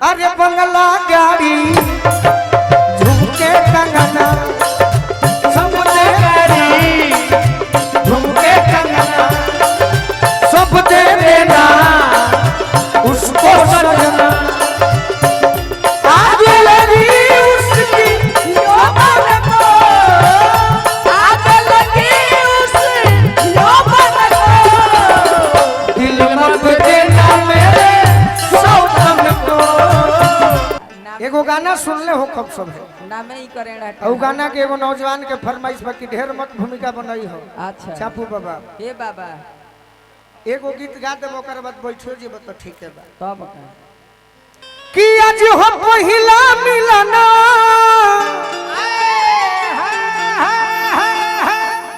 अरे बंगला गाड़ी झुमके कंगना सब दे गाड़ी झुमके कंगना सब दे देना उसको सजना आज लगी उसकी यौवन को आज लगी उस यौवन को दिल मत देना मेरे सौतन को। एगो गाना सुन ले हो कब सब है ना मैं ही करेड़ा और गाना के एगो नौजवान के फरमाइश पर कि ढेर मत भूमिका बनाई हो। अच्छा चापू बाबा हे बाबा एगो गीत गा देबो ओकर बाद बैठो जी तो ठीक है बा तब का कि आज हो पहिला मिलना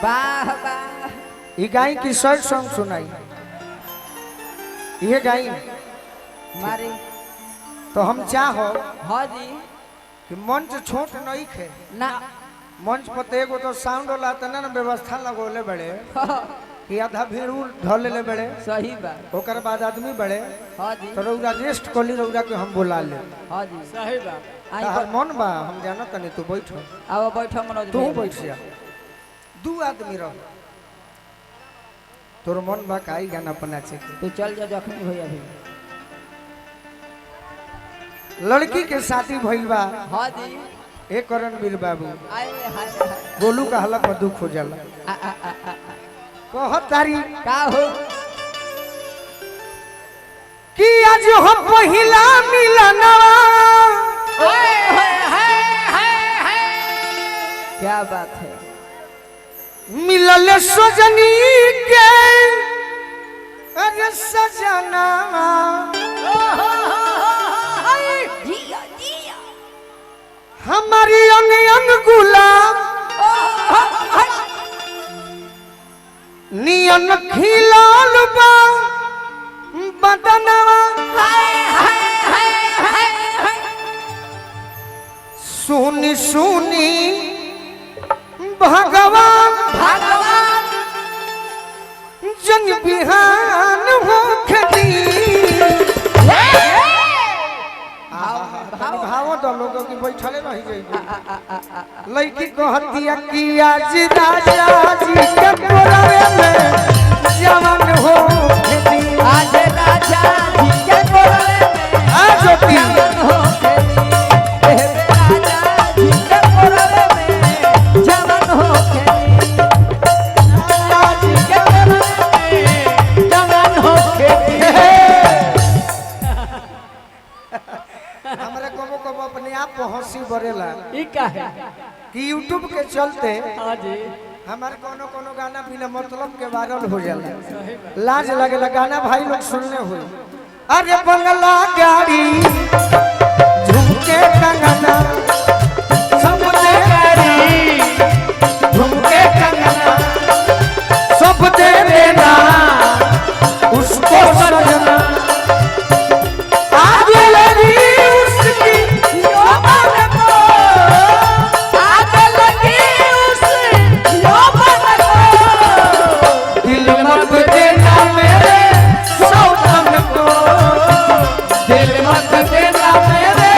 वाह वाह ई गाई की शर्ट सॉन्ग सुनाई ये गाई मारे तो हम चाहो हाँ जी कि मंच छोट नहीं खे ना मंच पर एगो तो साउंड वाला तना ना व्यवस्था लगोले बड़े कि आधा भीड़ ढले ले बड़े सही बात ओकर बाद आदमी बड़े हाँ जी तो रौरा रेस्ट कोली रौरा के हम बुला ले हाँ जी सही बात तार मन बा हम जानो तनी तू बैठो आओ बैठो मनोज तू भाई। बैठ जा दू आदमी रह तोर मन बा काई गाना अपना छे तू चल जा जखनी भैया भी लड़की के शादी भइल बा हाँ जी एक करणवीर बाबू आए हाय हाय गोलू का हलक में दुख हो जाला आ आ आ आ आ। कहत तारी का हो कि आज हो पहिला मिलना क्या बात है मिलल सजनी के अरे सजना जिया जिया हमारी अंग अंग गुलाब नियन खिलाल बा बदनवा सुनी सुनी भगवान भगवान जन बिहान हो खदी भावो तो लोगों की बैठले रह जाई लड़की को हतिया की आज राजा जी के कोरवे में जवान हो खदी आज राजा जी के कोरवे में आ ज्योति जवान हो खेली राजा जी के कोरवे में जवान हो खेली राजा जी के कोरवे में जवान हो खेली हमरा कबो अपने आप हंसी बरेला ई का है कि यूट्यूब के चलते हां जी हमारे कोनो गाना बिना मतलब के वायरल हो जाला लाज लगेला गाना भाई लोग सुनने हुए अरे बंगला गाड़ी झुमके कंगना सब दे गाड़ी झुमके कंगना सब दे देना उसको सजना आज लगी उसकी यौवन को आज लगी उस यौवन को दिल मत देना मेरे सौतन को दिल मत देना मेरे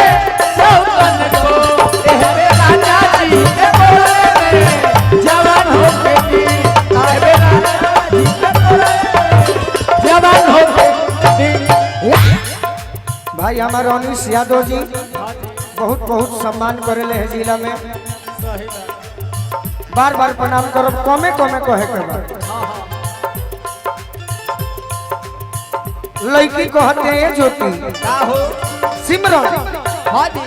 सौतन को तेरे राजा जी के कोरवे में जवान हो गई तेरे राजा जी के कोरवे में जवान हो गई। भाई हमारे अनिश यादव जी बहुत बहुत सम्मान करेले है जिला में बार बार प्रणाम करो कमे कमे कहे के बाद लड़की कहते हैं ज्योति का हो सिमरन हां जी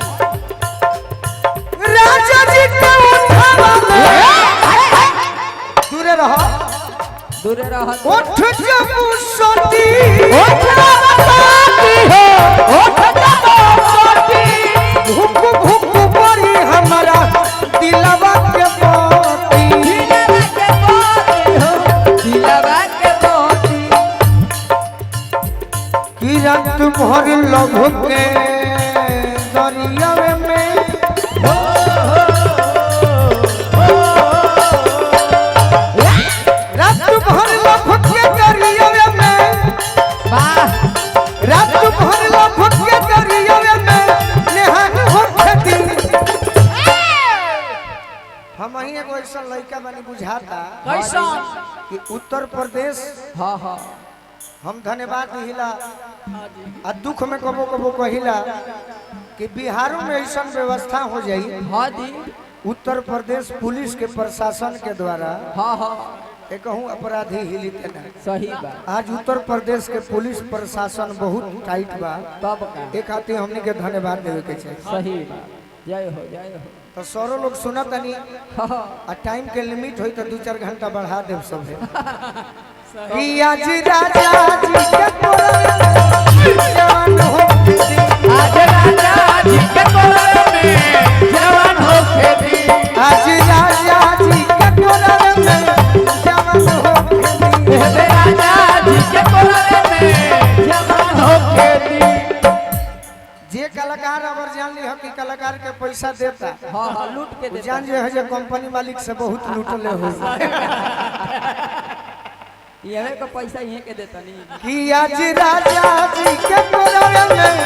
राजा जी के उठावा में दूरे रहो दूरे रह उठ जब सोती उठ बताती हो उठ बताती भूख भूख पड़ी हमारा दिलवा के मोती दिलवा के मोती हो दिलवा के मोती किरत भर लभ के दरिया में रात भर लभ के दरिया में वाह रात भर लभ के बनी बुझाता कैसा कि उत्तर प्रदेश हाँ हाँ हम धन्यवाद दिला हाँ जी आ दुख में कबो कबो कहिला कि बिहारों में ऐसा व्यवस्था हो जाई हाँ जी उत्तर प्रदेश पुलिस के प्रशासन के द्वारा हाँ हाँ कहूँ अपराधी हिलित न सही बात आज उत्तर प्रदेश के पुलिस प्रशासन बहुत टाइट बा तब का एक खातिर हमने के धन्यवाद देवे के चाहिए सही बात जय हो जय हो तो सौरो लोग सुनत तनी हाँ आ टाइम के लिमिट होई तो 2-4 घंटा बढ़ा देव सब है सही कि आज राजा जी के कोरल जवान हो खेती आज राजा जी के कोरल में जवान हो खेती आज राजा जी के कोरल में जवान हो खेती राजा जी के कोरल में जवान हो खेती जे कलाकार अगर जान ली हो कि कलाकार के पैसा देता हाँ हाँ लूट के वो देता जान जे है जे कंपनी मालिक से बहुत लूटले हो ये को पैसा यहीं के देता नहीं कि आज राजा जी के कोरल में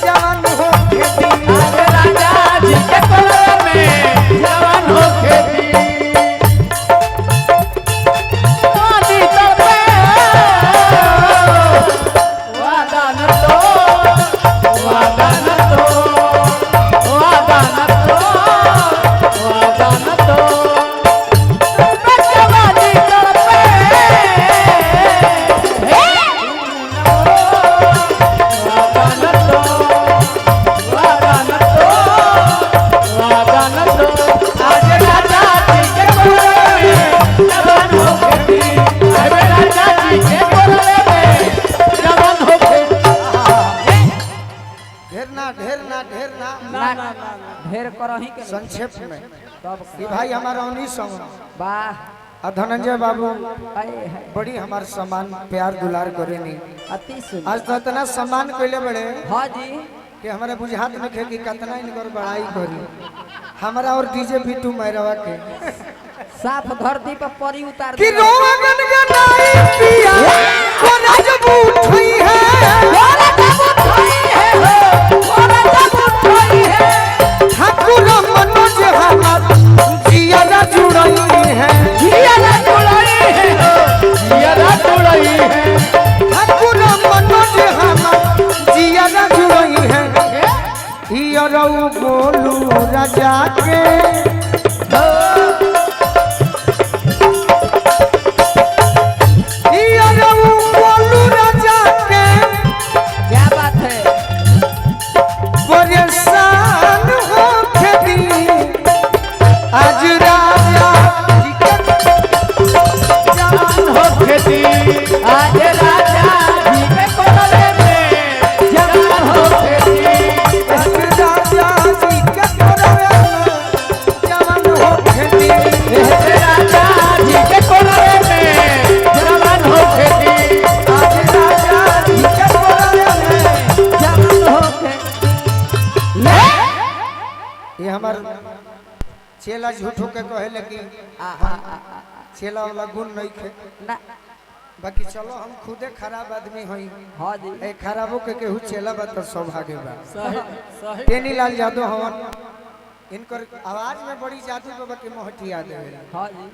जवान हो खेती आज राजा जी के कोरल में जवान हो खेती आदि तबे वादा न तो वादा न तो वादा न तो वादा न तो जवानी तबे ढेर ना ढेर करही के संक्षेप में तब कि भाई हमारा उन्हीं संग वाह आ धनंजय बाबू आए है बड़ी हमार सम्मान प्यार दुलार करे नहीं अति सुंदर आज तो इतना सम्मान कैले बड़े हाँ जी कि हमारे बुझात में खे कि कितना इनकर बड़ाई करी हमारा और डीजे बिट्टू मैरवा के साफ धरती पर परी उतार कि दे रोवा गनगनाई पिया कोना जब उठई है ठाकुर मनोज हमार जिया जुड़ई है ठाकुर मनोज हमार जिया जुड़ई है हियरौ बोलू राजा के हियरौ बोलू राजा के क्या बात है परेशान हो खेती आज राजा जी के जवान हो खेती आज राजा जी के कोरले में जवान हो खेती आज राजा जी के कोरले में जवान हो खेती राजा जी के कोरले में जवान हो खेती आज राजा जी के कोरले में जवान हो खेती ये हमार चेला झूठो के कहे कि चेला वाला गुण नहीं खे ना बाकी चलो हम खुदे खराब आदमी हई हाँ जी ए खराबो के केहू चेला बा तो सौभाग्य बा सही सही टेनी लाल यादव हवन इनकर आवाज में बड़ी जादू बाबा के मोहटिया देवेला हाँ जी